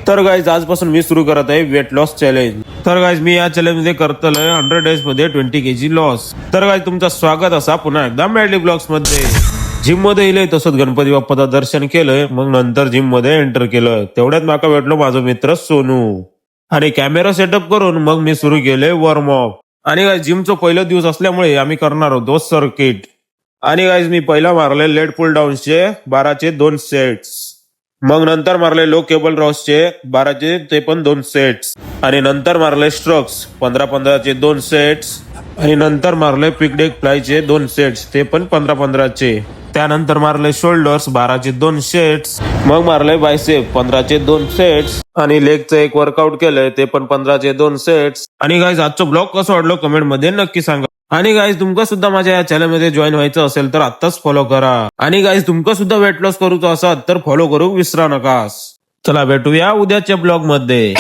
तर गाईज आजपासून मी सुरू करत आहे वेट लॉस चॅलेंज. तर गाईज मी या चॅलेंज मध्ये करतोय 100 डेज मध्ये 20 kg लॉस. तर गाईज तुमचं स्वागत असा पुन्हा एकदा मॅडली ब्लॉग्स मध्ये. जिम मध्ये येईल तसंच गणपती बाप्पाचं दर्शन केलंय, मग नंतर जिम मध्ये एंटर केलं. तेवढ्यात माका भेटलो माझा मित्र सोनू आणि कॅमेरा सेटअप करून मग मी सुरू केले वॉर्मअप. आणि गाईज जिमचं पहिलं दिवस असल्यामुळे आम्ही करणार होतो सर्किट. आणि गाईज मी पहिला मारले लेट पुल डाऊनचे 12चे 2 सेट्स, मग नंतर मारले लो केबल रॉसचे 12चे ते पण 2 सेट्स, आणि नंतर मारले स्ट्रोक्स 15-15चे 2 सेट्स, आणि नंतर मारले पिकडेक फ्लायचे 2 सेट्स ते पण 15-15चे. त्यानंतर मारले शोल्डर्स 12चे 2 सेट्स, मग मारले बायसेप 15चे 2 सेट्स, आणि लेगचं एक वर्कआउट केलंय ते पण 15चे 2 सेट्स. आणि गाईज आजचं ब्लॉग कसं वाटलं कमेंट मध्ये नक्की सांगा. आणि गाईज तुमका सुद्धा माझ्या या चॅनल मध्ये जॉईन व्हायचं असेल तर आत्ताच फॉलो करा. आणि गाईज तुमका सुद्धा वेट लॉस करूचा असाल तर फॉलो करू विसरा नकास. चला भेटूया उद्याच्या ब्लॉग मध्ये.